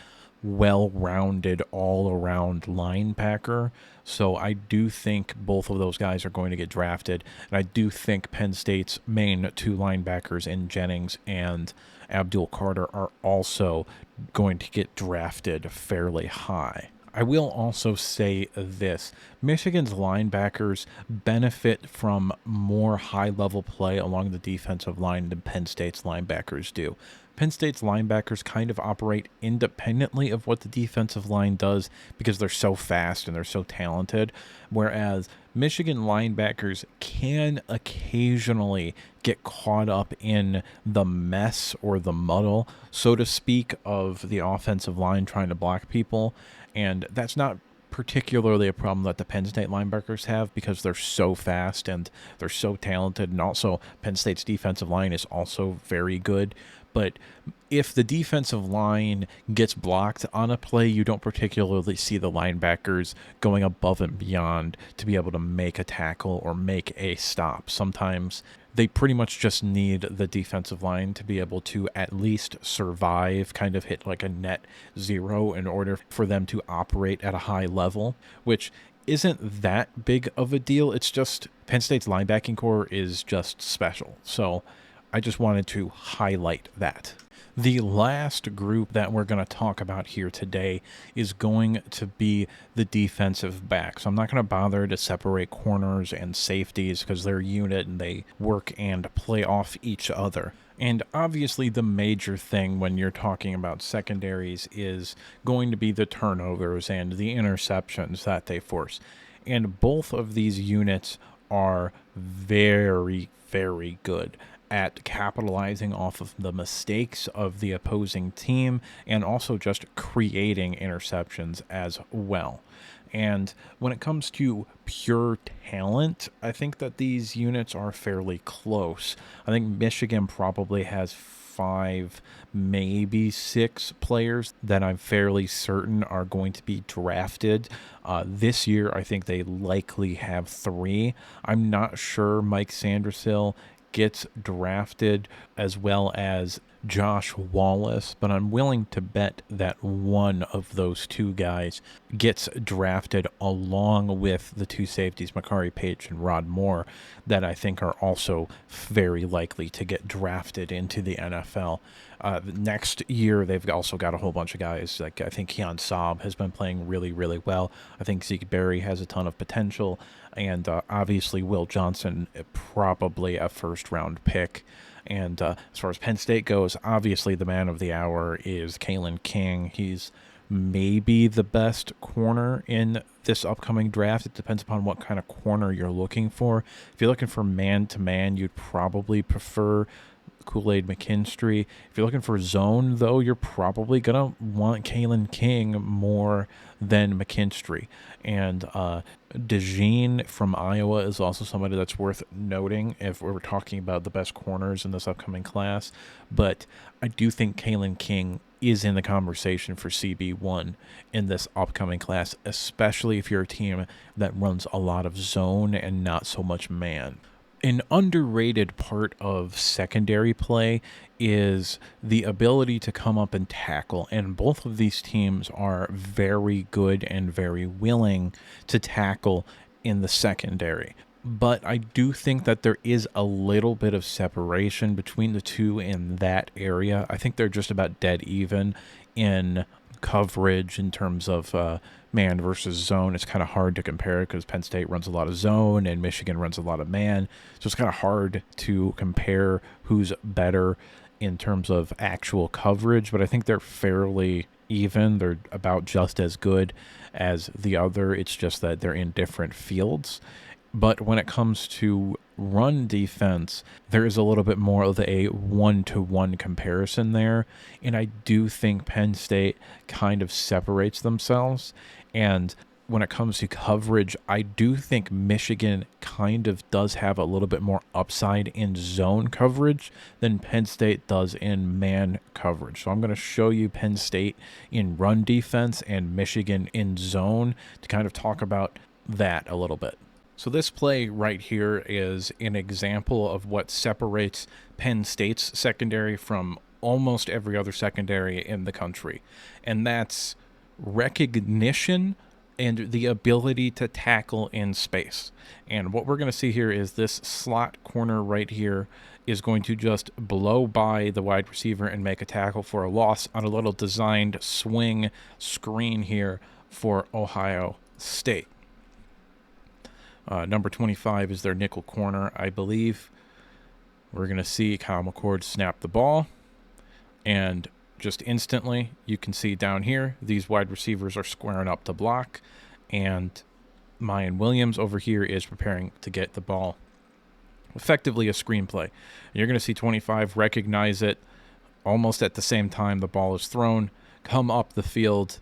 S1: well-rounded all-around linebacker. So I do think both of those guys are going to get drafted, and I do think Penn State's main two linebackers in Jennings and Abdul Carter are also going to get drafted fairly high. I will also say this. Michigan's linebackers benefit from more high-level play along the defensive line than Penn State's linebackers do. Penn State's linebackers kind of operate independently of what the defensive line does because they're so fast and they're so talented, whereas Michigan linebackers can occasionally get caught up in the mess or the muddle, so to speak, of the offensive line trying to block people, and that's not particularly a problem that the Penn State linebackers have because they're so fast and they're so talented, and also Penn State's defensive line is also very good. But if the defensive line gets blocked on a play, you don't particularly see the linebackers going above and beyond to be able to make a tackle or make a stop. Sometimes they pretty much just need the defensive line to be able to at least survive, kind of hit like a net zero in order for them to operate at a high level, which isn't that big of a deal. It's just Penn State's linebacking core is just special. So I just wanted to highlight that. The last group that we're going to talk about here today is going to be the defensive backs. I'm not going to bother to separate corners and safeties because they're a unit and they work and play off each other. And obviously the major thing when you're talking about secondaries is going to be the turnovers and the interceptions that they force. And both of these units are very, very good at capitalizing off of the mistakes of the opposing team and also just creating interceptions as well. And when it comes to pure talent, I think that these units are fairly close. I think Michigan probably has 5, maybe 6 players that I'm fairly certain are going to be drafted. This year, I think they likely have 3. I'm not sure Mike Sandersill gets drafted as well as Josh Wallace, but I'm willing to bet that one of those two guys gets drafted along with the two safeties, Makari Page and Rod Moore, that I think are also very likely to get drafted into the NFL. Next year, they've also got a whole bunch of guys. Like I think Keon Saab has been playing really, really well. I think Zeke Berry has a ton of potential. And obviously Will Johnson, probably a first-round pick. And as far as Penn State goes, obviously the man of the hour is Kalen King. He's maybe the best corner in this upcoming draft. It depends upon what kind of corner you're looking for. If you're looking for man-to-man, you'd probably prefer Kool-Aid McKinstry. If you're looking for zone, though, you're probably going to want Kalen King more than McKinstry. And DeJean from Iowa is also somebody that's worth noting if we're talking about the best corners in this upcoming class. But I do think Kalen King is in the conversation for CB1 in this upcoming class, especially if you're a team that runs a lot of zone and not so much man. An underrated part of secondary play is the ability to come up and tackle, and both of these teams are very good and very willing to tackle in the secondary. But I do think that there is a little bit of separation between the two in that area. I think they're just about dead even in coverage in terms of man versus zone. It's kind of hard to compare because Penn State runs a lot of zone and Michigan runs a lot of man. So it's kind of hard to compare who's better in terms of actual coverage, but I think they're fairly even. They're about just as good as the other. It's just that they're in different fields. But when it comes to run defense, there is a little bit more of a one-to-one comparison there. And I do think Penn State kind of separates themselves. And when it comes to coverage, I do think Michigan kind of does have a little bit more upside in zone coverage than Penn State does in man coverage. So I'm going to show you Penn State in run defense and Michigan in zone to kind of talk about that a little bit. So this play right here is an example of what separates Penn State's secondary from almost every other secondary in the country. And that's recognition and the ability to tackle in space. And what we're going to see here is this slot corner right here is going to just blow by the wide receiver and make a tackle for a loss on a little designed swing screen here for Ohio State. Number 25 is their nickel corner, I believe. We're going to see Kyle McCord snap the ball. And just instantly, you can see down here, these wide receivers are squaring up to block. And Mayan Williams over here is preparing to get the ball. Effectively a screenplay. You're going to see 25 recognize it almost at the same time the ball is thrown, come up the field,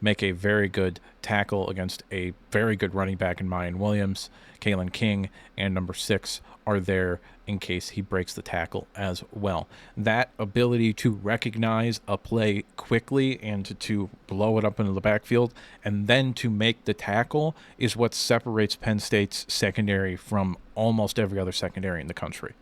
S1: make a very good tackle against a very good running back in Mayan Williams. Kalen King and number 6 are there in case he breaks the tackle as well. That ability to recognize a play quickly and to blow it up into the backfield and then to make the tackle is what separates Penn State's secondary from almost every other secondary in the country.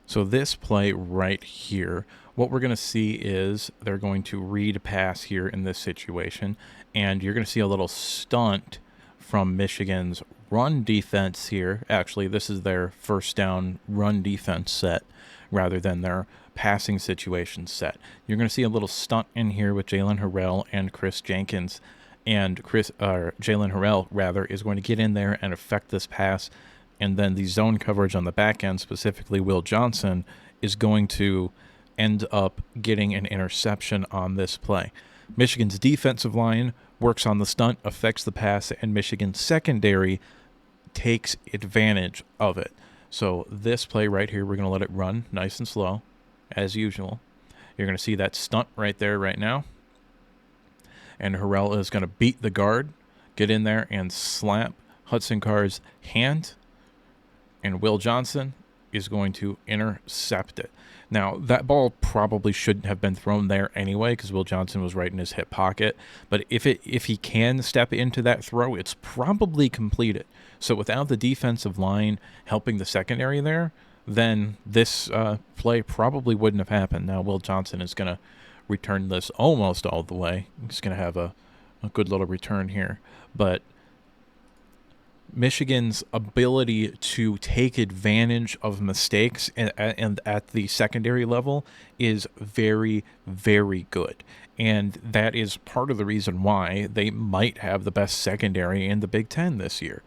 S1: So this play right here, what we're going to see is they're going to read pass here in this situation, and you're going to see a little stunt from Michigan's run defense here. Actually, this is their first down run defense set rather than their passing situation set. You're going to see a little stunt in here with Jalen Harrell and Chris Jenkins, and Jalen Harrell rather is going to get in there and affect this pass. And then the zone coverage on the back end, specifically Will Johnson, is going to end up getting an interception on this play. Michigan's defensive line works on the stunt, affects the pass, and Michigan's secondary takes advantage of it. So this play right here, we're going to let it run nice and slow, as usual. You're going to see that stunt right there right now. And Harrell is going to beat the guard, get in there and slap Hudson Card's hand. And Will Johnson is going to intercept it. Now, that ball probably shouldn't have been thrown there anyway because Will Johnson was right in his hip pocket. But if he can step into that throw, it's probably completed. So without the defensive line helping the secondary there, then this play probably wouldn't have happened. Now, Will Johnson is going to return this almost all the way. He's going to have a good little return here. But Michigan's ability to take advantage of mistakes and at the secondary level is very, very good. And that is part of the reason why they might have the best secondary in the Big Ten this year.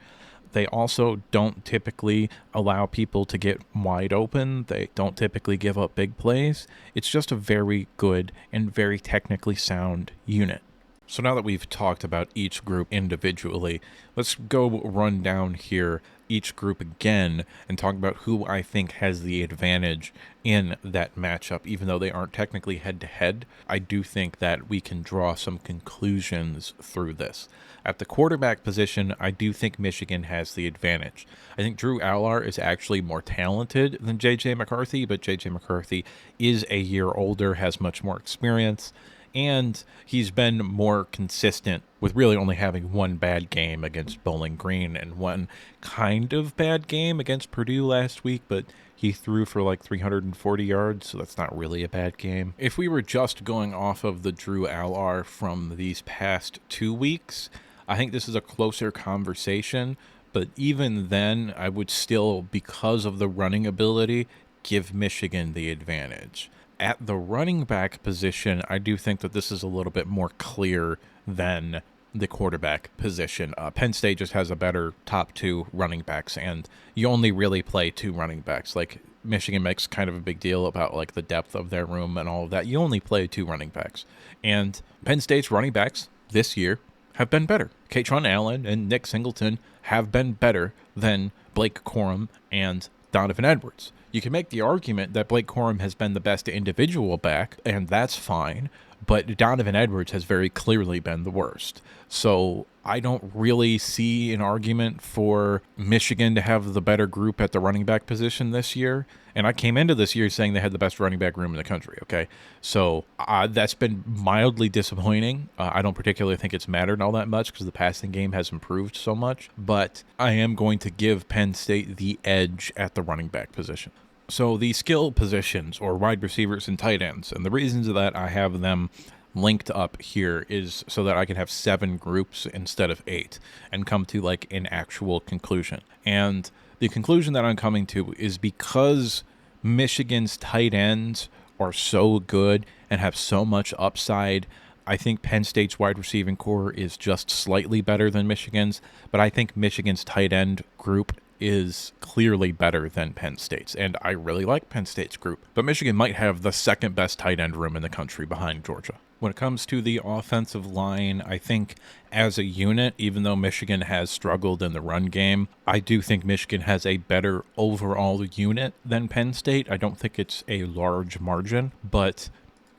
S1: They also don't typically allow people to get wide open. They don't typically give up big plays. It's just a very good and very technically sound unit. So now that we've talked about each group individually, let's go run down here each group again and talk about who I think has the advantage in that matchup. Even though they aren't technically head-to-head, I do think that we can draw some conclusions through this. At the quarterback position, I do think Michigan has the advantage. I think Drew Allar is actually more talented than J.J. McCarthy, but J.J. McCarthy is a year older, has much more experience, and he's been more consistent with really only having one bad game against Bowling Green and one kind of bad game against Purdue last week, but he threw for like 340 yards, so that's not really a bad game. If we were just going off of the Drew Allar from these past 2 weeks, I think this is a closer conversation, but even then, I would still, because of the running ability, give Michigan the advantage. At the running back position, I do think that this is a little bit more clear than the quarterback position. Penn State just has a better top 2 running backs, and you only really play 2 running backs. Like, Michigan makes kind of a big deal about like the depth of their room and all of that. You only play 2 running backs. And Penn State's running backs this year have been better. Katron Allen and Nick Singleton have been better than Blake Corum and Donovan Edwards. You can make the argument that Blake Corum has been the best individual back, and that's fine, but Donovan Edwards has very clearly been the worst. So I don't really see an argument for Michigan to have the better group at the running back position this year. And I came into this year saying they had the best running back room in the country, okay? So that's been mildly disappointing. I don't particularly think it's mattered all that much because the passing game has improved so much. But I am going to give Penn State the edge at the running back position. So the skill positions, or wide receivers and tight ends, and the reasons that I have them linked up here is so that I can have 7 groups instead of 8 and come to like an actual conclusion. And the conclusion that I'm coming to is because Michigan's tight ends are so good and have so much upside, I think Penn State's wide receiving core is just slightly better than Michigan's, but I think Michigan's tight end group is clearly better than Penn State's, and I really like Penn State's group. But Michigan might have the second best tight end room in the country behind Georgia. When it comes to the offensive line, I think as a unit, even though Michigan has struggled in the run game, I do think Michigan has a better overall unit than Penn State. I don't think it's a large margin, but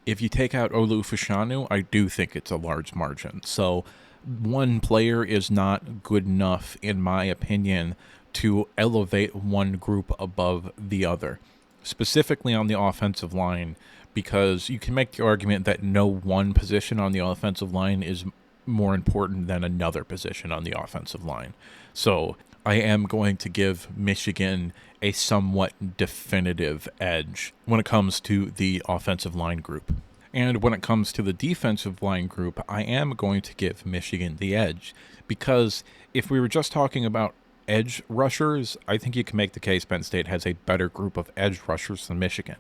S1: if you take out Olu Fashanu, I do think it's a large margin. So one player is not good enough, in my opinion, to elevate one group above the other, specifically on the offensive line, because you can make the argument that no one position on the offensive line is more important than another position on the offensive line. So I am going to give Michigan a somewhat definitive edge when it comes to the offensive line group. And when it comes to the defensive line group, I am going to give Michigan the edge, because if we were just talking about edge rushers, I think you can make the case Penn State has a better group of edge rushers than Michigan.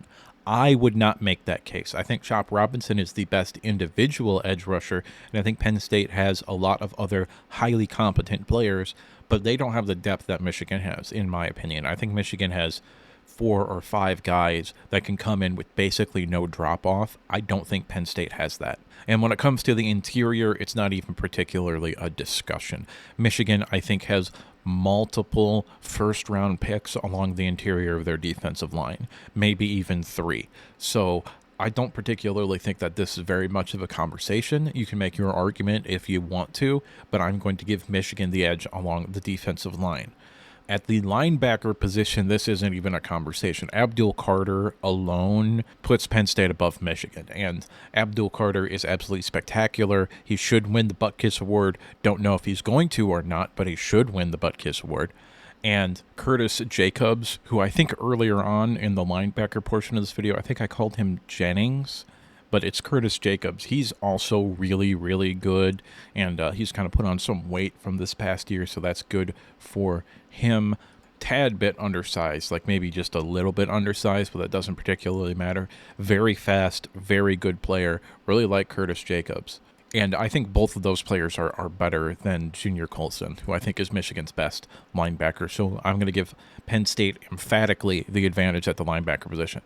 S1: I would not make that case. I think Chop Robinson is the best individual edge rusher, and I think Penn State has a lot of other highly competent players, but they don't have the depth that Michigan has, in my opinion. I think Michigan has 4 or 5 guys that can come in with basically no drop-off. I don't think Penn State has that. And when it comes to the interior, it's not even particularly a discussion. Michigan, I think, has multiple first-round picks along the interior of their defensive line, maybe even 3. So I don't particularly think that this is very much of a conversation. You can make your argument if you want to, but I'm going to give Michigan the edge along the defensive line. At the linebacker position, this isn't even a conversation. Abdul Carter alone puts Penn State above Michigan, and Abdul Carter is absolutely spectacular. He should win the Butt Kiss Award. Don't know if he's going to or not, but he should win the Butt Kiss Award. And Curtis Jacobs, who I think earlier on in the linebacker portion of this video, I think I called him Jennings, but it's Curtis Jacobs. He's also really, really good, and he's kind of put on some weight from this past year, so that's good for him. Tad bit undersized, like maybe just a little bit undersized, but that doesn't particularly matter. Very fast, very good player. Really like Curtis Jacobs. And I think both of those players are better than Junior Colson, who I think is Michigan's best linebacker. So I'm going to give Penn State emphatically the advantage at the linebacker position.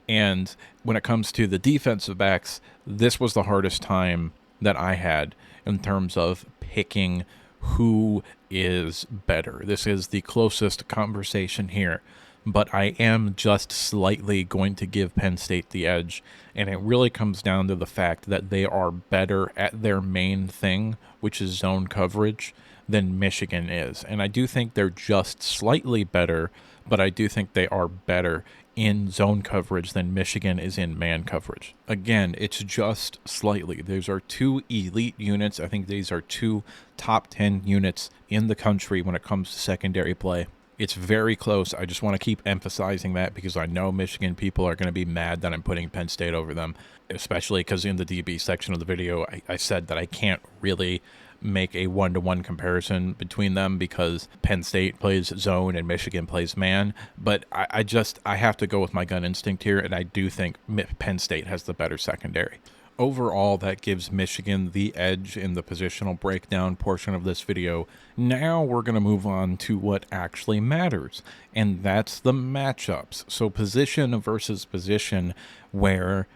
S1: And when it comes to the defensive backs, this was the hardest time that I had in terms of picking who is better. This is the closest conversation here, but I am just slightly going to give Penn State the edge, and it really comes down to the fact that they are better at their main thing, which is zone coverage, than Michigan is. And I do think they're just slightly better, but I do think they are better in zone coverage than Michigan is in man coverage. Again, it's just slightly. These are 2 elite units. I think these are 2 top 10 units in the country when it comes to secondary play. It's very close. I just want to keep emphasizing that because I know Michigan people are going to be mad that I'm putting Penn State over them, especially because in the DB section of the video, I said that I can't really make a one-to-one comparison between them because Penn State plays zone and Michigan plays man, but I have to go with my gut instinct here, and I do think Penn State has the better secondary. Overall, that gives Michigan the edge in the positional breakdown portion of this video. Now we're going to move on to what actually matters, and that's the matchups. So position versus position, where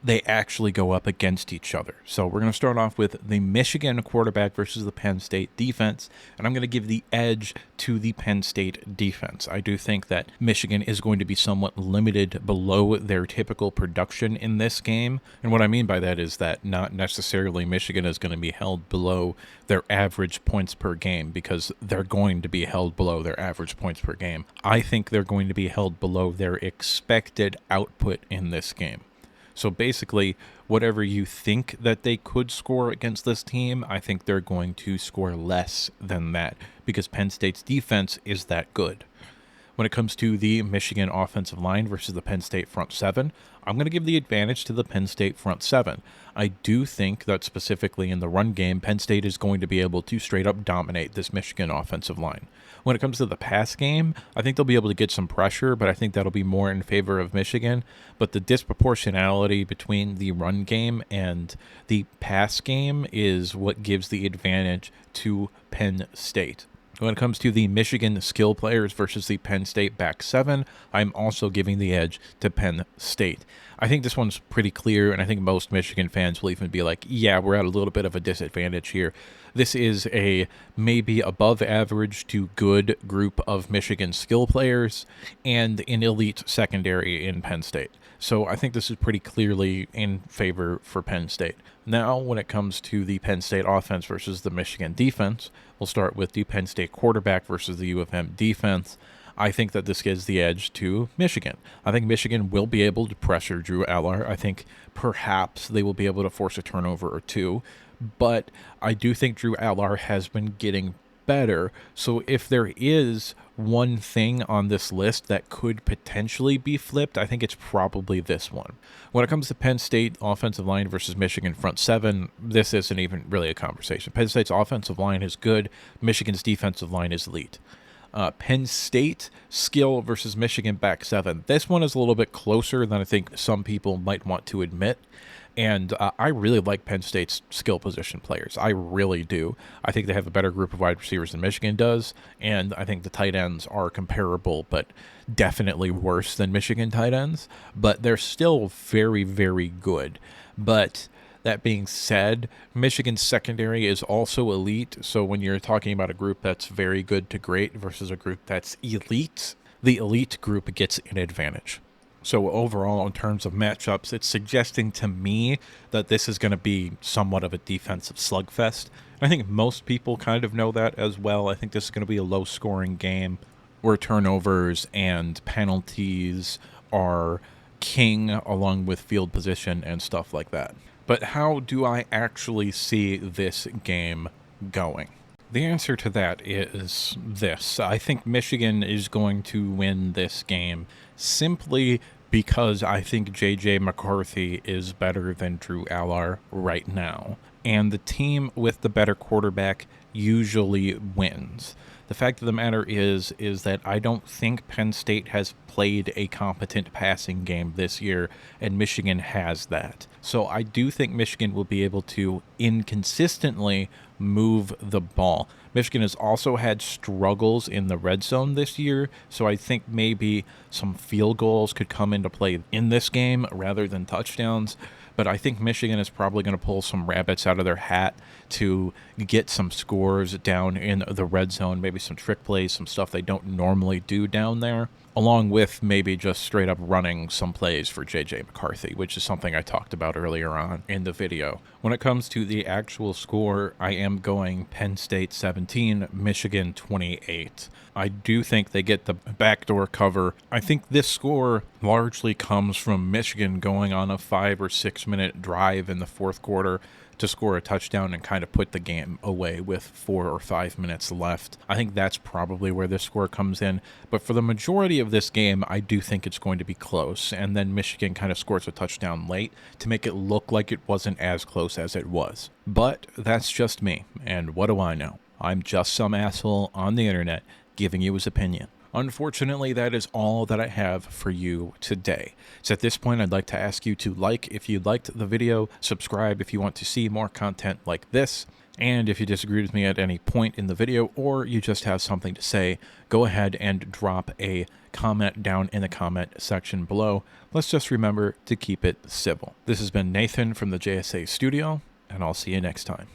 S1: they actually go up against each other. So we're going to start off with the Michigan quarterback versus the Penn State defense, and I'm going to give the edge to the Penn State defense. I do think that Michigan is going to be somewhat limited below their typical production in this game, and what I mean by that is that not necessarily Michigan is going to be held below their average points per game, because they're going to be held below their average points per game. I think they're going to be held below their expected output in this game. So basically, whatever you think that they could score against this team, I think they're going to score less than that, because Penn State's defense is that good. When it comes to the Michigan offensive line versus the Penn State front seven, I'm going to give the advantage to the Penn State front seven. I do think that specifically in the run game, Penn State is going to be able to straight up dominate this Michigan offensive line. When it comes to the pass game, I think they'll be able to get some pressure, but I think that'll be more in favor of Michigan. But the disproportionality between the run game and the pass game is what gives the advantage to Penn State. When it comes to the Michigan skill players versus the Penn State back seven, I'm also giving the edge to Penn State. I think this one's pretty clear, and I think most Michigan fans will even be like, yeah, we're at a little bit of a disadvantage here. This is a maybe above average to good group of Michigan skill players and an elite secondary in Penn State. So I think this is pretty clearly in favor for Penn State. Now, when it comes to the Penn State offense versus the Michigan defense, we'll start with the Penn State quarterback versus the U of M defense. I think that this gives the edge to Michigan. I think Michigan will be able to pressure Drew Aller. I think perhaps they will be able to force a turnover or two, but I do think Drew Aller has been getting better. So if there is one thing on this list that could potentially be flipped, I think it's probably this one. When it comes to Penn State offensive line versus Michigan front seven, this isn't even really a conversation. Penn State's offensive line is good. Michigan's defensive line is elite. Penn State skill versus Michigan back seven. This one is a little bit closer than I think some people might want to admit. And I really like Penn State's skill position players. I really do. I think they have a better group of wide receivers than Michigan does. And I think the tight ends are comparable, but definitely worse than Michigan tight ends. But they're still very, very good. But that being said, Michigan's secondary is also elite. So when you're talking about a group that's very good to great versus a group that's elite, the elite group gets an advantage. So overall, in terms of matchups, it's suggesting to me that this is going to be somewhat of a defensive slugfest. I think most people kind of know that as well. I think this is going to be a low-scoring game where turnovers and penalties are king, along with field position and stuff like that. But how do I actually see this game going? The answer to that is this. I think Michigan is going to win this game simply because I think J.J. McCarthy is better than Drew Aller right now. And the team with the better quarterback usually wins. The fact of the matter is that I don't think Penn State has played a competent passing game this year, and Michigan has that. So I do think Michigan will be able to inconsistently move the ball. Michigan has also had struggles in the red zone this year, so I think maybe some field goals could come into play in this game rather than touchdowns. But I think Michigan is probably going to pull some rabbits out of their hat to get some scores down in the red zone, maybe some trick plays, some stuff they don't normally do down there, along with maybe just straight up running some plays for J.J. McCarthy, which is something I talked about earlier on in the video. When it comes to the actual score, I am going Penn State 17, Michigan 28. I do think they get the backdoor cover. I think this score largely comes from Michigan going on a 5 or 6 minute drive in the fourth quarter to score a touchdown and kind of put the game away with 4 or 5 minutes left. I think that's probably where this score comes in. But for the majority of this game, I do think it's going to be close. And then Michigan kind of scores a touchdown late to make it look like it wasn't as close as it was. But that's just me. And what do I know? I'm just some asshole on the internet giving you his opinion. Unfortunately, that is all that I have for you today. So at this point, I'd like to ask you to like if you liked the video, subscribe if you want to see more content like this, and if you disagree with me at any point in the video or you just have something to say, go ahead and drop a comment down in the comment section below. Let's just remember to keep it civil. This has been Nathan from the JSA studio, and I'll see you next time.